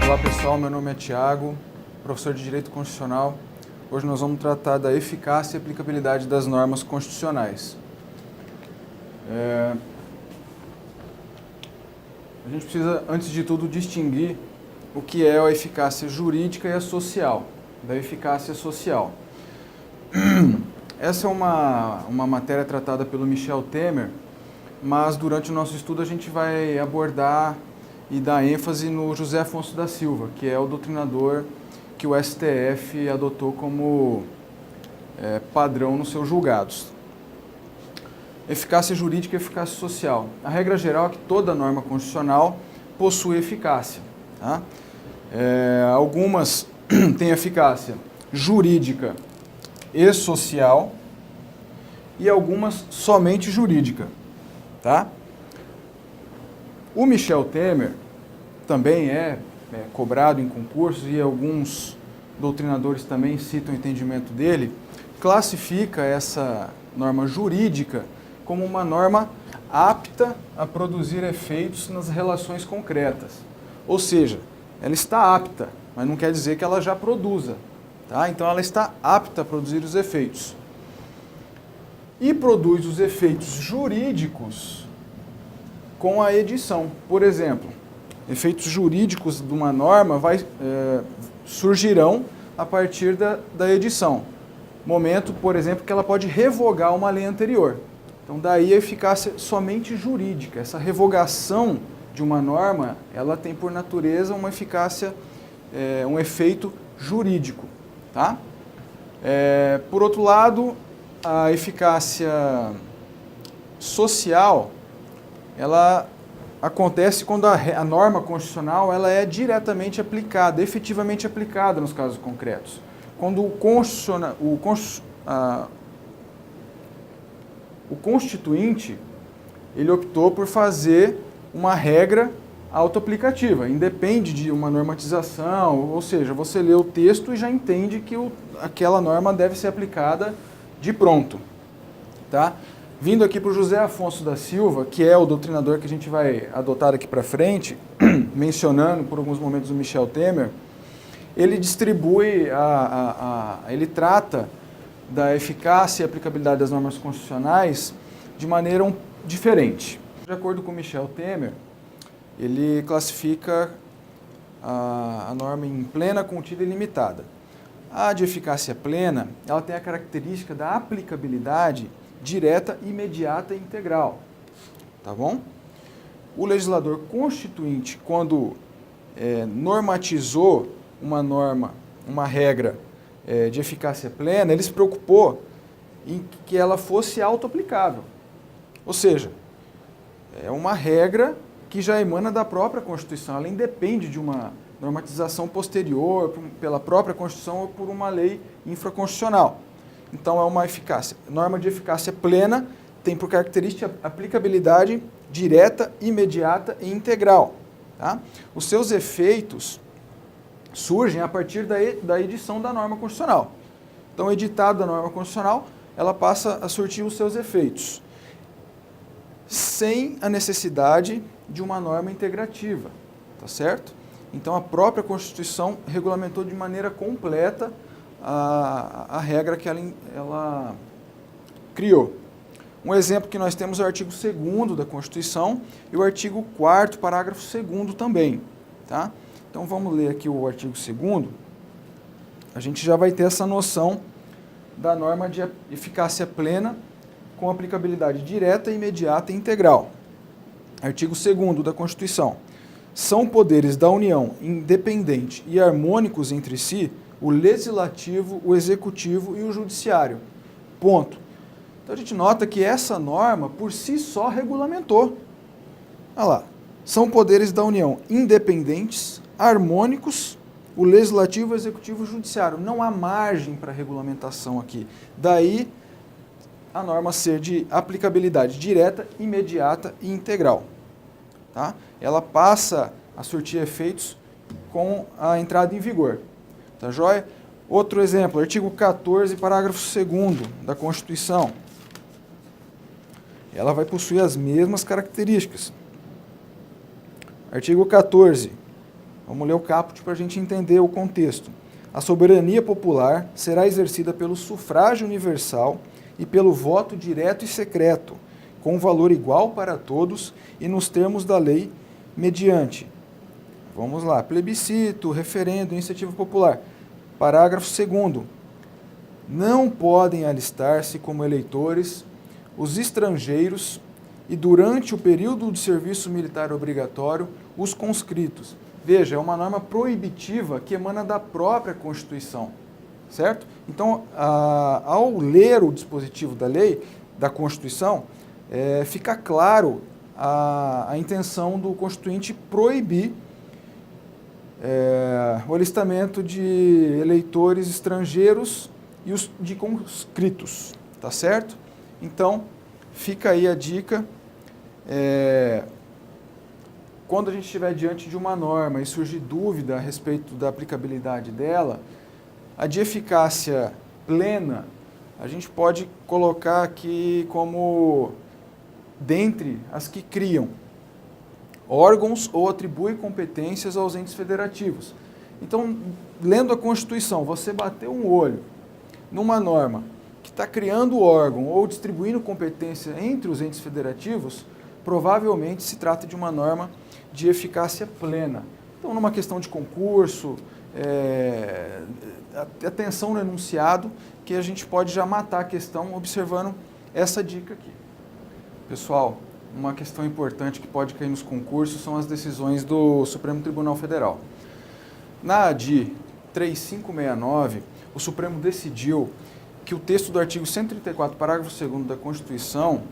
Olá pessoal, meu nome é Thiago, professor de Direito Constitucional. Hoje nós vamos tratar da eficácia e aplicabilidade das normas constitucionais. A gente precisa, antes de tudo, distinguir o que é a eficácia jurídica e a social, da eficácia social. Essa é uma matéria tratada pelo Michel Temer, mas durante o nosso estudo a gente vai abordar e dar ênfase no José Afonso da Silva, que é o doutrinador que o STF adotou como padrão nos seus julgados. Eficácia jurídica e eficácia social. A regra geral é que toda norma constitucional possui eficácia. Tá? Algumas têm eficácia jurídica e social e algumas somente jurídica. Tá? O Michel Temer também é cobrado em concursos e alguns doutrinadores também citam o entendimento dele, classifica essa norma jurídica como uma norma apta a produzir efeitos nas relações concretas. Ou seja, ela está apta, mas não quer dizer que ela já produza. Tá? Então ela está apta a produzir os efeitos. E produz os efeitos jurídicos com a edição. Por exemplo, efeitos jurídicos de uma norma surgirão a partir da edição. Momento, por exemplo, que ela pode revogar uma lei anterior. Então, daí a eficácia somente jurídica. Essa revogação de uma norma, ela tem por natureza uma eficácia, um efeito jurídico. Tá? Por outro lado, a eficácia social, ela acontece quando a norma constitucional ela é diretamente aplicada, efetivamente aplicada nos casos concretos. Quando o constituinte ele optou por fazer uma regra autoaplicativa, independe de uma normatização, ou seja, você lê o texto e já entende que aquela norma deve ser aplicada de pronto. Tá? Vindo aqui para o José Afonso da Silva, que é o doutrinador que a gente vai adotar daqui para frente, mencionando por alguns momentos o Michel Temer, ele distribui, ele trata da eficácia e aplicabilidade das normas constitucionais de maneira diferente. De acordo com o Michel Temer, ele classifica a norma em plena, contida e limitada. A de eficácia plena, ela tem a característica da aplicabilidade direta, imediata e integral. Tá bom? O legislador constituinte, quando normatizou uma norma, uma regra de eficácia plena, ele se preocupou em que ela fosse auto-aplicável. Ou seja, é uma regra que já emana da própria Constituição, ela independe de uma normatização posterior, pela própria Constituição ou por uma lei infraconstitucional. Então, é uma eficácia. Norma de eficácia plena tem por característica aplicabilidade direta, imediata e integral. Tá? Os seus efeitos surgem a partir da edição da norma constitucional. Então, editada a norma constitucional, ela passa a surtir os seus efeitos, sem a necessidade de uma norma integrativa. Tá certo? Então, a própria Constituição regulamentou de maneira completa a regra que ela criou. Um exemplo que nós temos é o artigo 2º da Constituição e o artigo 4º, parágrafo 2º também. Tá? Então, vamos ler aqui o artigo 2º. A gente já vai ter essa noção da norma de eficácia plena com aplicabilidade direta, imediata e integral. Artigo 2º da Constituição. São poderes da União independentes e harmônicos entre si o legislativo, o executivo e o judiciário. Ponto. Então a gente nota que essa norma por si só regulamentou. Olha lá. São poderes da União independentes, harmônicos, o legislativo, o executivo e o judiciário. Não há margem para regulamentação aqui. Daí a norma ser de aplicabilidade direta, imediata e integral. Tá? Ela passa a surtir efeitos com a entrada em vigor. Tá joia? Outro exemplo, artigo 14, parágrafo 2º da Constituição. Ela vai possuir as mesmas características. Artigo 14. Vamos ler o caput para a gente entender o contexto. A soberania popular será exercida pelo sufrágio universal e pelo voto direto e secreto, com valor igual para todos e nos termos da lei, mediante, vamos lá, plebiscito, referendo, iniciativa popular. Parágrafo 2º. Não podem alistar-se como eleitores os estrangeiros e, durante o período de serviço militar obrigatório, os conscritos. Veja, é uma norma proibitiva que emana da própria Constituição, certo? Então, ao ler o dispositivo da lei, da Constituição, fica claro a intenção do Constituinte proibir o alistamento de eleitores estrangeiros e os de conscritos, tá certo? Então, fica aí a dica. Quando a gente estiver diante de uma norma e surgir dúvida a respeito da aplicabilidade dela, a de eficácia plena, a gente pode colocar aqui como dentre as que criam órgãos ou atribuem competências aos entes federativos. Então, lendo a Constituição, você bateu um olho numa norma que está criando órgão ou distribuindo competência entre os entes federativos, provavelmente se trata de uma norma de eficácia plena. Então, numa questão de concurso, atenção no enunciado, que a gente pode já matar a questão observando essa dica aqui. Pessoal, uma questão importante que pode cair nos concursos são as decisões do Supremo Tribunal Federal. Na ADI 3569, o Supremo decidiu que o texto do artigo 134, parágrafo 2º da Constituição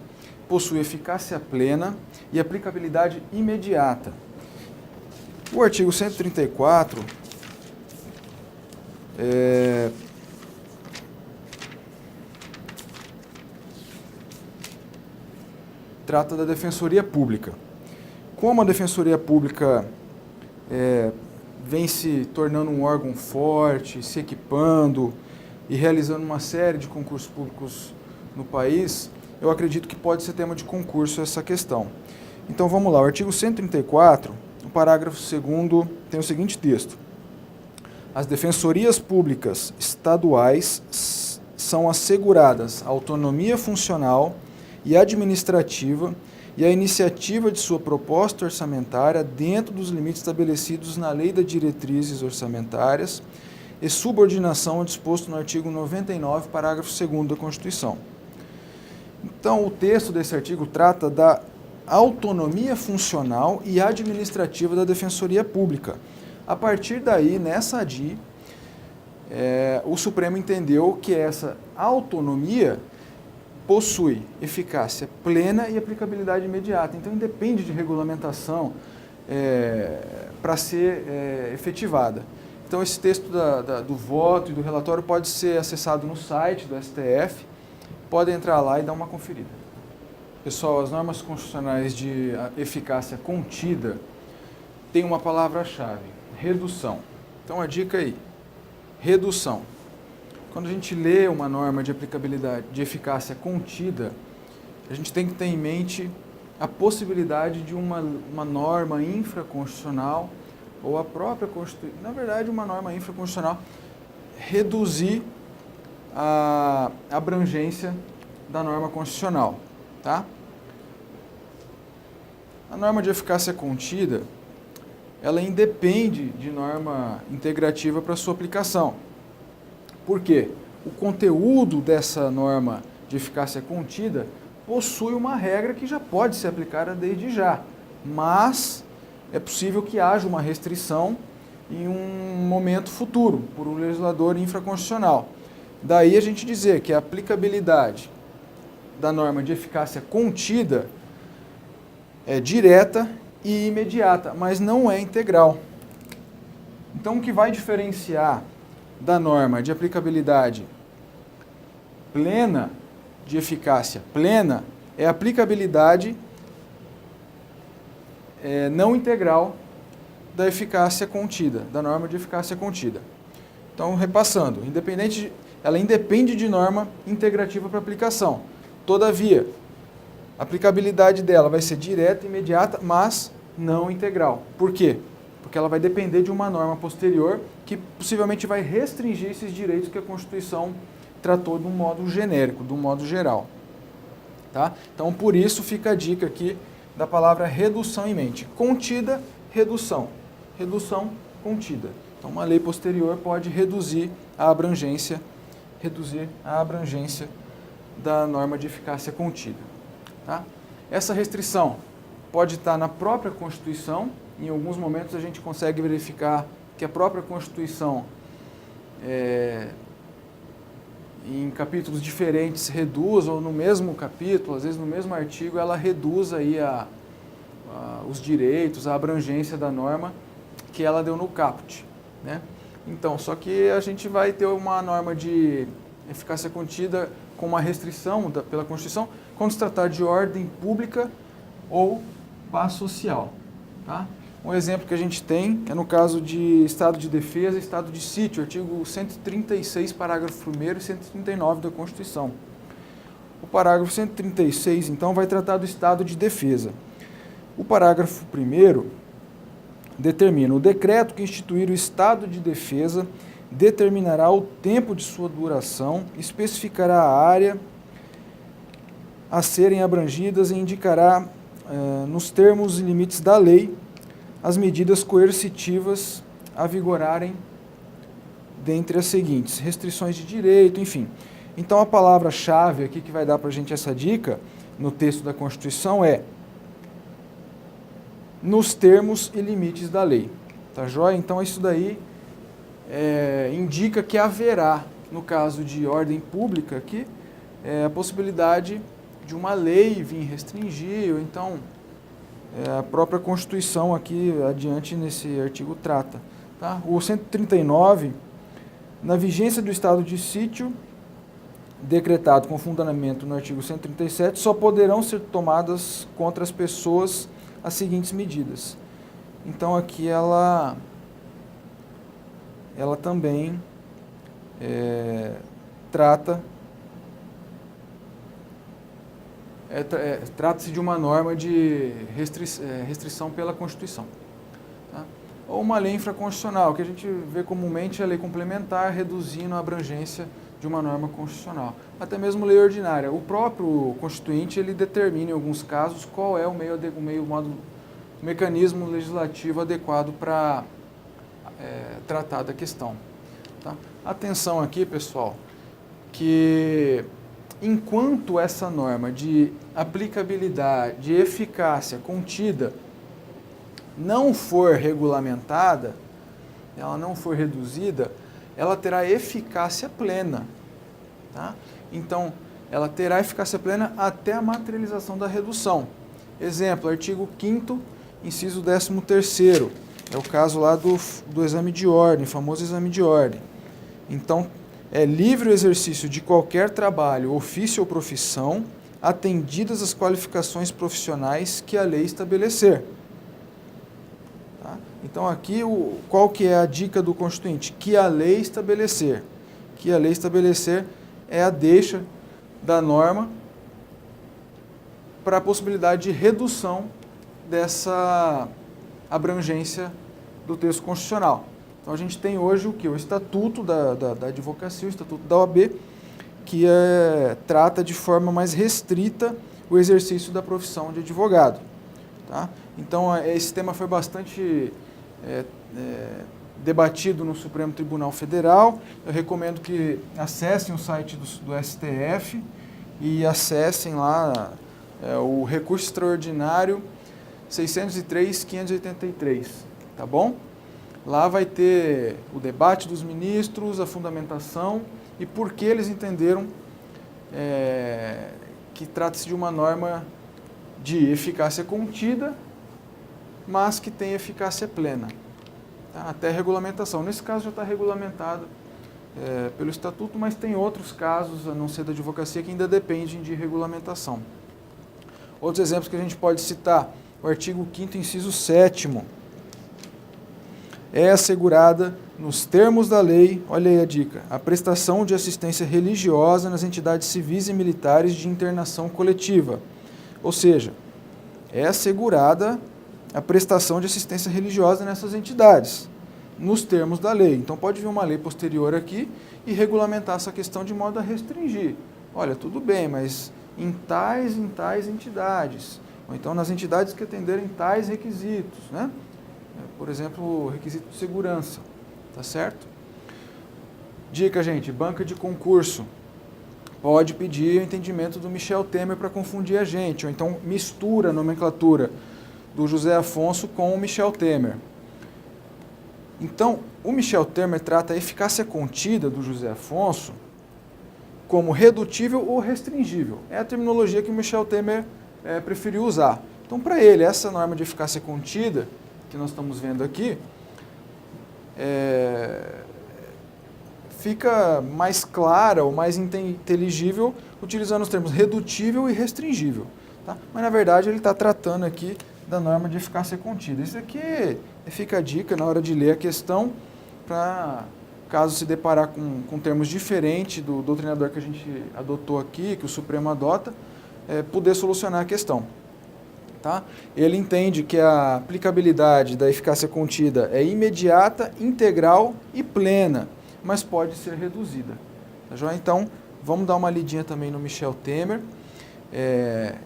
possui eficácia plena e aplicabilidade imediata. O artigo 134 trata da Defensoria Pública. Como a Defensoria Pública vem se tornando um órgão forte, se equipando e realizando uma série de concursos públicos no país, eu acredito que pode ser tema de concurso essa questão. Então vamos lá, o artigo 134, o parágrafo 2º tem o seguinte texto: as defensorias públicas estaduais são asseguradas a autonomia funcional e administrativa e a iniciativa de sua proposta orçamentária dentro dos limites estabelecidos na Lei das Diretrizes Orçamentárias e subordinação ao disposto no artigo 99, parágrafo 2º da Constituição. Então, o texto desse artigo trata da autonomia funcional e administrativa da Defensoria Pública. A partir daí, nessa ADI, o Supremo entendeu que essa autonomia possui eficácia plena e aplicabilidade imediata. Então, independe de regulamentação para ser efetivada. Então, esse texto do voto e do relatório pode ser acessado no site do STF, podem entrar lá e dar uma conferida. Pessoal, as normas constitucionais de eficácia contida têm uma palavra-chave: redução. Então, a dica aí, redução. Quando a gente lê uma norma de aplicabilidade, de eficácia contida, a gente tem que ter em mente a possibilidade de uma norma infraconstitucional ou a própria Constituição, na verdade, uma norma infraconstitucional, reduzir a abrangência da norma constitucional, tá? A norma de eficácia contida, ela independe de norma integrativa para sua aplicação. Por quê? O conteúdo dessa norma de eficácia contida possui uma regra que já pode ser aplicada desde já, mas é possível que haja uma restrição em um momento futuro, por um legislador infraconstitucional. Daí a gente dizer que a aplicabilidade da norma de eficácia contida é direta e imediata, mas não é integral. Então, o que vai diferenciar da norma de aplicabilidade plena, de eficácia plena, é a aplicabilidade não integral da eficácia contida, da norma de eficácia contida. Então, repassando, ela independe de norma integrativa para aplicação. Todavia, a aplicabilidade dela vai ser direta e imediata, mas não integral. Por quê? porque ela vai depender de uma norma posterior que possivelmente vai restringir esses direitos que a Constituição tratou de um modo genérico, de um modo geral. Tá? Então, por isso fica a dica aqui da palavra redução em mente. Contida, redução. Redução, contida. Então, uma lei posterior pode reduzir a abrangência da norma de eficácia contida. Tá? Essa restrição pode estar na própria Constituição. Em alguns momentos a gente consegue verificar que a própria Constituição, em capítulos diferentes, reduz, ou no mesmo capítulo, às vezes no mesmo artigo, ela reduz aí os direitos, a abrangência da norma que ela deu no caput, né? Então, só que a gente vai ter uma norma de eficácia contida com uma restrição pela Constituição quando se tratar de ordem pública ou paz social. Tá? Um exemplo que a gente tem é no caso de estado de defesa e estado de sítio, artigo 136, parágrafo 1º e 139 da Constituição. O parágrafo 136, então, vai tratar do estado de defesa. O parágrafo 1º determina: o decreto que instituir o estado de defesa determinará o tempo de sua duração, especificará a área a serem abrangidas e indicará, nos termos e limites da lei, as medidas coercitivas a vigorarem dentre as seguintes: restrições de direito, enfim. Então, a palavra-chave aqui que vai dar para a gente essa dica no texto da Constituição é nos termos e limites da lei. Tá joia? Então, isso daí indica que haverá, no caso de ordem pública aqui, a possibilidade de uma lei vir restringir, ou então a própria Constituição aqui adiante nesse artigo trata. Tá? O 139, na vigência do estado de sítio, decretado com fundamento no artigo 137, só poderão ser tomadas contra as pessoas as seguintes medidas. Então aqui ela também trata-se de uma norma de restrição pela Constituição. Tá? Ou uma lei infraconstitucional, que a gente vê comumente a lei complementar reduzindo a abrangência de uma norma constitucional. Até mesmo lei ordinária. O próprio Constituinte ele determina, em alguns casos, qual é o mecanismo legislativo adequado para tratar da questão. Tá? Atenção aqui, pessoal, que enquanto essa norma de aplicabilidade, de eficácia contida não for regulamentada, ela não for reduzida, ela terá eficácia plena. Tá? Então, ela terá eficácia plena até a materialização da redução. Exemplo, artigo 5º, inciso 13º. É o caso lá do exame de ordem, famoso exame de ordem. Então, é livre o exercício de qualquer trabalho, ofício ou profissão, atendidas as qualificações profissionais que a lei estabelecer. Tá? Então, aqui, qual que é a dica do Constituinte? Que a lei estabelecer. Que a lei estabelecer é a deixa da norma para a possibilidade de redução dessa abrangência do texto constitucional. Então, a gente tem hoje o que? O Estatuto da Advocacia, o Estatuto da OAB, que trata de forma mais restrita o exercício da profissão de advogado. Tá? Então, esse tema foi bastante debatido no Supremo Tribunal Federal. Eu recomendo que acessem o site do STF e acessem lá o recurso extraordinário 603.583, tá bom? Lá vai ter o debate dos ministros, a fundamentação e por que eles entenderam que trata-se de uma norma de eficácia contida, mas que tem eficácia plena, tá? Até regulamentação. Nesse caso já está regulamentado pelo Estatuto, mas tem outros casos, a não ser da advocacia, que ainda dependem de regulamentação. Outros exemplos que a gente pode citar: o artigo 5º, inciso 7º. É assegurada, nos termos da lei, olha aí a dica, a prestação de assistência religiosa nas entidades civis e militares de internação coletiva. Ou seja, é assegurada a prestação de assistência religiosa nessas entidades, nos termos da lei. Então pode vir uma lei posterior aqui e regulamentar essa questão de modo a restringir. Olha, tudo bem, mas em tais entidades, ou então nas entidades que atenderem tais requisitos, né? Por exemplo, requisito de segurança, tá certo? Dica, gente, banca de concurso. Pode pedir o entendimento do Michel Temer para confundir a gente, ou então mistura a nomenclatura do José Afonso com o Michel Temer. Então, o Michel Temer trata a eficácia contida do José Afonso como redutível ou restringível. É a terminologia que o Michel Temer preferiu usar. Então, para ele, essa norma de eficácia contida, que nós estamos vendo aqui, fica mais clara ou mais inteligível utilizando os termos redutível e restringível. Tá? Mas, na verdade, ele está tratando aqui da norma de eficácia contida. Isso aqui fica a dica na hora de ler a questão, para, caso se deparar com termos diferentes do doutrinador que a gente adotou aqui, que o Supremo adota, poder solucionar a questão. Tá? Ele entende que a aplicabilidade da eficácia contida é imediata, integral e plena, mas pode ser reduzida. Tá joia? Então, vamos dar uma lidinha também no Michel Temer,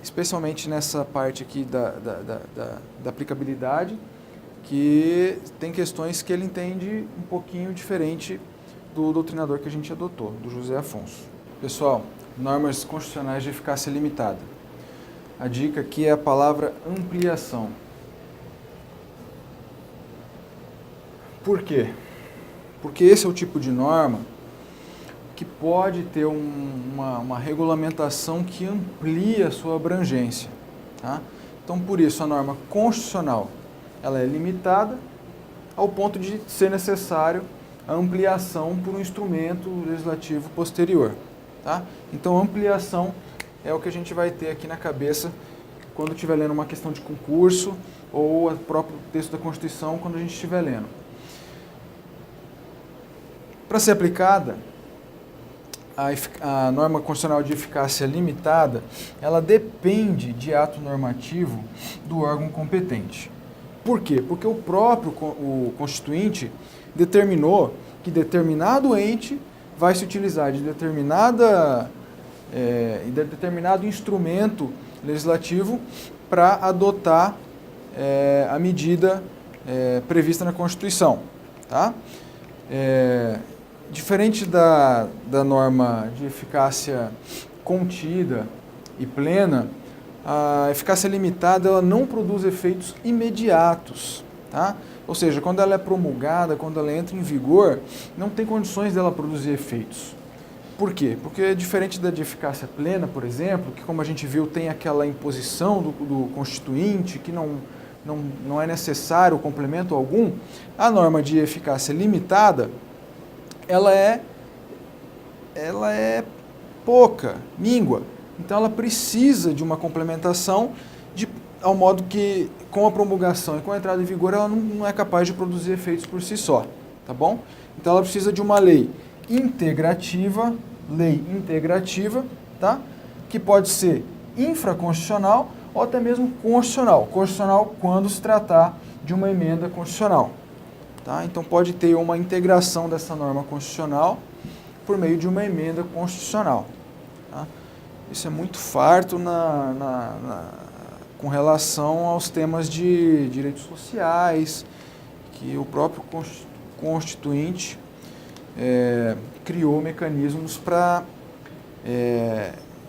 especialmente nessa parte aqui da aplicabilidade, que tem questões que ele entende um pouquinho diferente do doutrinador que a gente adotou, do José Afonso. Pessoal, normas constitucionais de eficácia limitada. A dica aqui é a palavra ampliação. Por quê? Porque esse é o tipo de norma que pode ter uma regulamentação que amplia a sua abrangência. Tá? Então, por isso, a norma constitucional ela é limitada ao ponto de ser necessário a ampliação por um instrumento legislativo posterior. Tá? Então, ampliação é o que a gente vai ter aqui na cabeça quando estiver lendo uma questão de concurso ou o próprio texto da Constituição quando a gente estiver lendo. Para ser aplicada, a norma constitucional de eficácia limitada, ela depende de ato normativo do órgão competente. Por quê? Porque o próprio Constituinte determinou que determinado ente vai se utilizar de determinado instrumento legislativo para adotar a medida prevista na Constituição. Tá? Diferente da norma de eficácia contida e plena, a eficácia limitada ela não produz efeitos imediatos. Tá? Ou seja, quando ela é promulgada, quando ela entra em vigor, não tem condições dela produzir efeitos. Por quê? Porque diferente da de eficácia plena, por exemplo, que como a gente viu tem aquela imposição do Constituinte, que não é necessário complemento algum, a norma de eficácia limitada, ela é pouca, míngua. Então ela precisa de uma complementação ao modo que com a promulgação e com a entrada em vigor ela não é capaz de produzir efeitos por si só, tá bom? Então ela precisa de uma lei integrativa, tá? Que pode ser infraconstitucional ou até mesmo constitucional. Constitucional quando se tratar de uma emenda constitucional. Tá? Então pode ter uma integração dessa norma constitucional por meio de uma emenda constitucional. Tá? Isso é muito farto com relação aos temas de direitos sociais, que o próprio Constituinte criou mecanismos para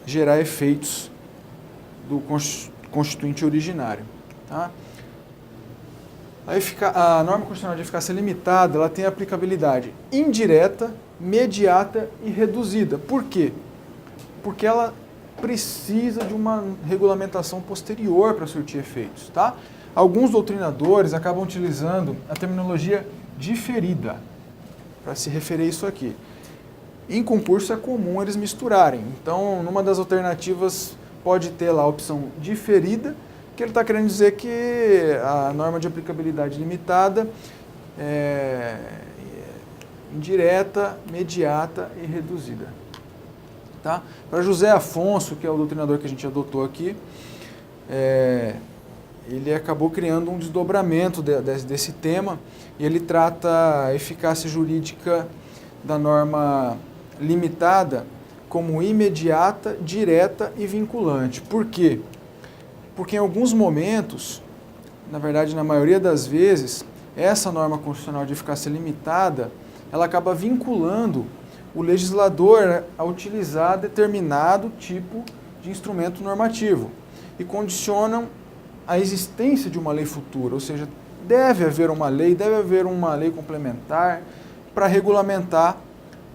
gerar efeitos do Constituinte originário. Tá? A norma constitucional de eficácia limitada ela tem aplicabilidade indireta, imediata e reduzida. Por quê? Porque ela precisa de uma regulamentação posterior para surtir efeitos. Tá? Alguns doutrinadores acabam utilizando a terminologia diferida para se referir a isso aqui. Em concurso é comum eles misturarem. Então, numa das alternativas pode ter lá a opção diferida, que ele está querendo dizer que a norma de aplicabilidade limitada é indireta, imediata e reduzida. Tá? Para José Afonso, que é o doutrinador que a gente adotou aqui, ele acabou criando um desdobramento desse tema, e ele trata a eficácia jurídica da norma limitada como imediata, direta e vinculante. Por quê? Porque em alguns momentos, na verdade na maioria das vezes, essa norma constitucional de eficácia limitada, ela acaba vinculando o legislador a utilizar determinado tipo de instrumento normativo e condicionam a existência de uma lei futura, ou seja, deve haver uma lei complementar para regulamentar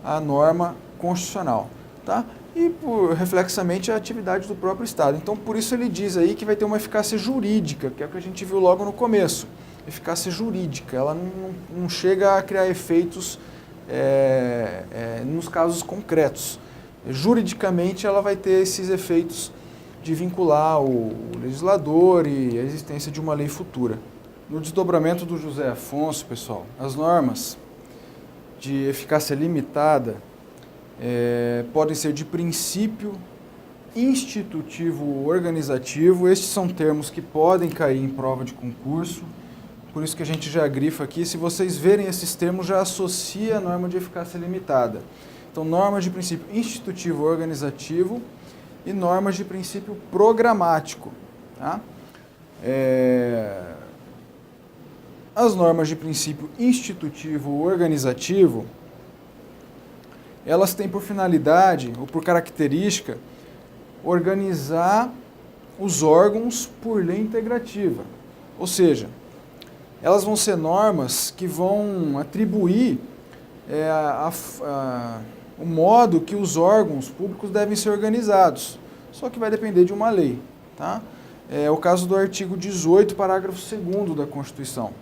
a norma constitucional, tá? E, reflexamente, a atividade do próprio Estado. Então, por isso ele diz aí que vai ter uma eficácia jurídica, que é o que a gente viu logo no começo. Eficácia jurídica, ela não chega a criar efeitos nos casos concretos. Juridicamente, ela vai ter esses efeitos de vincular o legislador e a existência de uma lei futura. No desdobramento do José Afonso, pessoal, as normas de eficácia limitada podem ser de princípio, institutivo, organizativo. Estes são termos que podem cair em prova de concurso, por isso que a gente já grifa aqui. Se vocês verem esses termos, já associa a norma de eficácia limitada. Então, normas de princípio institutivo, organizativo e normas de princípio programático. Tá? As normas de princípio institutivo, organizativo, elas têm por finalidade, ou por característica, organizar os órgãos por lei integrativa. Ou seja, elas vão ser normas que vão atribuir o modo que os órgãos públicos devem ser organizados, só que vai depender de uma lei. Tá? É o caso do artigo 18, parágrafo 2º da Constituição.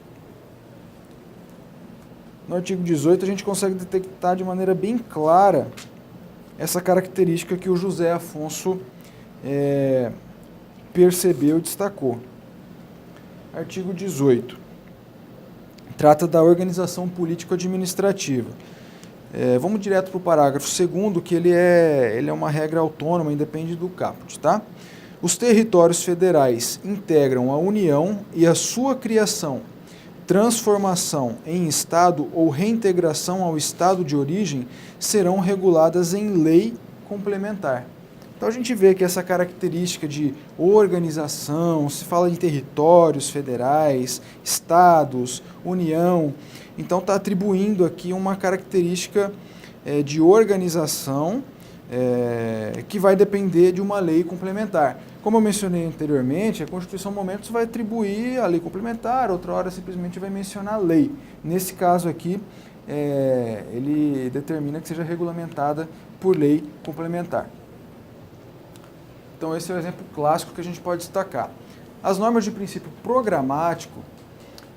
No artigo 18, a gente consegue detectar de maneira bem clara essa característica que o José Afonso percebeu e destacou. Artigo 18. Trata da organização político-administrativa. Vamos direto para o parágrafo 2º, que ele é uma regra autônoma, independe do caput. Tá? Os territórios federais integram a União e a sua criação, transformação em Estado ou reintegração ao Estado de origem serão reguladas em lei complementar. Então a gente vê que essa característica de organização, se fala em territórios federais, estados, União, então está atribuindo aqui uma característica de organização que vai depender de uma lei complementar. Como eu mencionei anteriormente, a Constituição, em momentos, vai atribuir a lei complementar, outra hora simplesmente vai mencionar a lei. Nesse caso aqui, ele determina que seja regulamentada por lei complementar. Então, esse é o exemplo clássico que a gente pode destacar. As normas de princípio programático,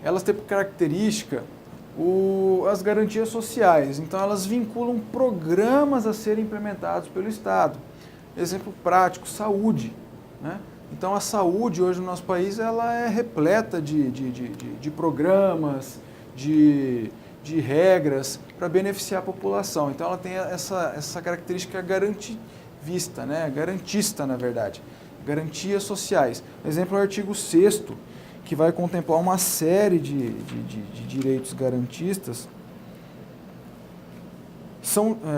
elas têm por característica as garantias sociais. Então, elas vinculam programas a serem implementados pelo Estado. Exemplo prático, saúde. Né? Então, a saúde hoje no nosso país ela é repleta de programas, de regras para beneficiar a população. Então, ela tem essa característica garantivista, né? Garantista, na verdade. Garantias sociais. Exemplo é o artigo 6º, que vai contemplar uma série de direitos garantistas.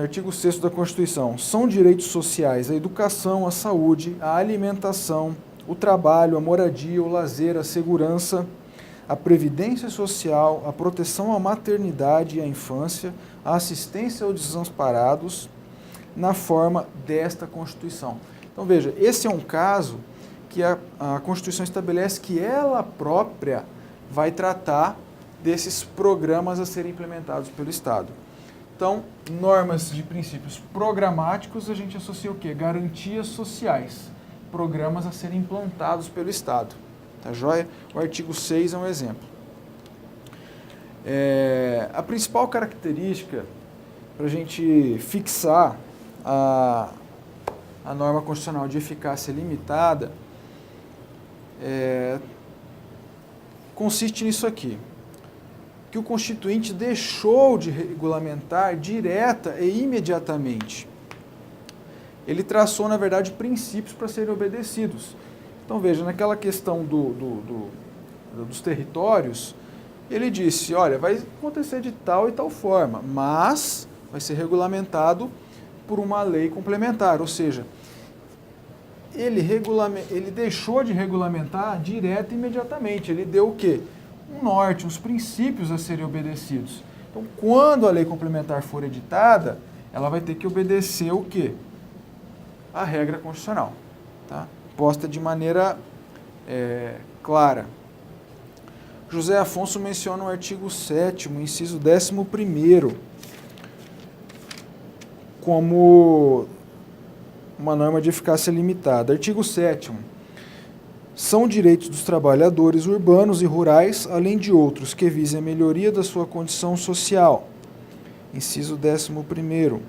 Artigo 6º da Constituição, são direitos sociais a educação, a saúde, a alimentação, o trabalho, a moradia, o lazer, a segurança, a previdência social, a proteção à maternidade e à infância, a assistência aos desamparados, na forma desta Constituição. Então veja, esse é um caso que a Constituição estabelece que ela própria vai tratar desses programas a serem implementados pelo Estado. Então, normas de princípios programáticos, a gente associa o quê? Garantias sociais, programas a serem implantados pelo Estado. Tá joia? O artigo 6 é um exemplo. A principal característica para a gente fixar a norma constitucional de eficácia limitada consiste nisso aqui. Que o Constituinte deixou de regulamentar direta e imediatamente. Ele traçou, na verdade, princípios para serem obedecidos. Então veja, naquela questão dos territórios, ele disse, olha, vai acontecer de tal e tal forma, mas vai ser regulamentado por uma lei complementar, ou seja, ele deixou de regulamentar direto e imediatamente, ele deu o quê? Um norte, uns princípios a serem obedecidos. Então, quando a lei complementar for editada, ela vai ter que obedecer o quê? A regra constitucional, tá? Posta de maneira clara. José Afonso menciona o artigo 7º, inciso 11º, como uma norma de eficácia limitada. Artigo 7º. São direitos dos trabalhadores urbanos e rurais, além de outros que visem a melhoria da sua condição social. Inciso 11º.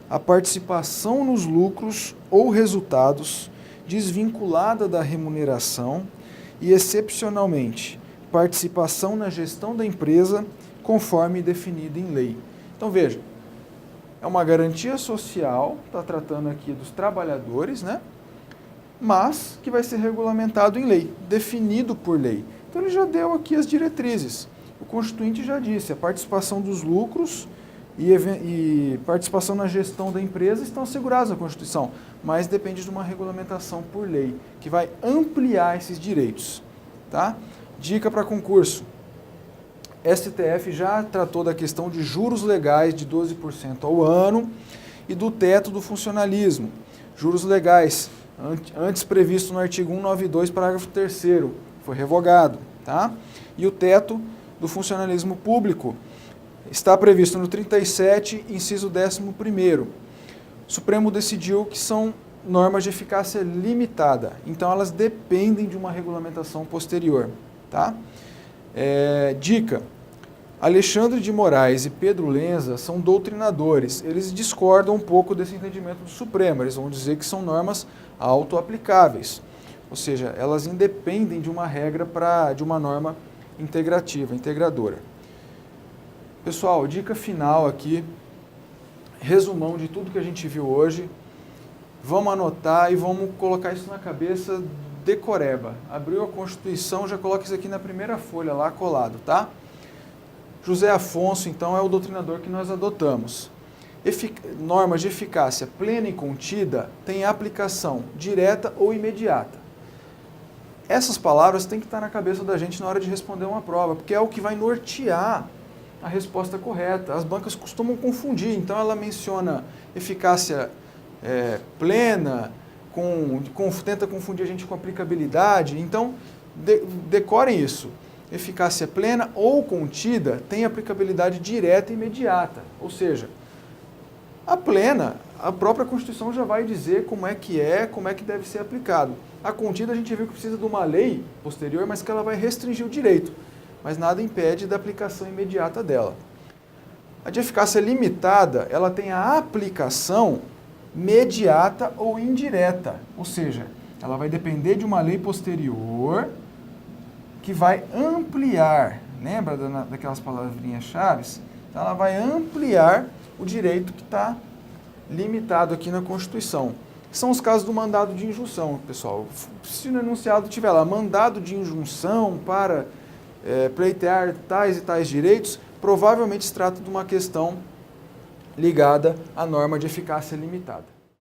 A participação nos lucros ou resultados desvinculada da remuneração e, excepcionalmente, participação na gestão da empresa conforme definido em lei. Então, veja, é uma garantia social, está tratando aqui dos trabalhadores, né? Mas que vai ser regulamentado em lei, definido por lei. Então ele já deu aqui as diretrizes. O Constituinte já disse, a participação dos lucros e participação na gestão da empresa estão assegurados na Constituição, mas depende de uma regulamentação por lei, que vai ampliar esses direitos. Tá? Dica para concurso. STF já tratou da questão de juros legais de 12% ao ano e do teto do funcionalismo. Juros legais, antes previsto no artigo 192, parágrafo 3º, foi revogado. Tá? E o teto do funcionalismo público está previsto no 37, inciso 11º. O Supremo decidiu que são normas de eficácia limitada, então elas dependem de uma regulamentação posterior. Tá? Dica: Alexandre de Moraes e Pedro Lenza são doutrinadores. Eles discordam um pouco desse entendimento do Supremo. Eles vão dizer que são normas autoaplicáveis, ou seja, elas independem de uma regra de uma norma integrativa, integradora. Pessoal, dica final aqui, resumão de tudo que a gente viu hoje. Vamos anotar e vamos colocar isso na cabeça decoreba. Abriu a Constituição, já coloca isso aqui na primeira folha lá colado, tá? José Afonso, então, é o doutrinador que nós adotamos. Normas de eficácia plena e contida têm aplicação direta ou imediata. Essas palavras têm que estar na cabeça da gente na hora de responder uma prova, porque é o que vai nortear a resposta correta. As bancas costumam confundir, então ela menciona eficácia plena, tenta confundir a gente com aplicabilidade. Então, decorem isso. Eficácia plena ou contida tem aplicabilidade direta e imediata. Ou seja, a plena, a própria Constituição já vai dizer como é que deve ser aplicado. A contida a gente viu que precisa de uma lei posterior, mas que ela vai restringir o direito. Mas nada impede da aplicação imediata dela. A de eficácia limitada, ela tem a aplicação mediata ou indireta. Ou seja, ela vai depender de uma lei posterior que vai ampliar, lembra daquelas palavrinhas-chave? Então, ela vai ampliar o direito que está limitado aqui na Constituição. São os casos do mandado de injunção, pessoal. Se no enunciado tiver lá, mandado de injunção para pleitear tais e tais direitos, provavelmente se trata de uma questão ligada à norma de eficácia limitada.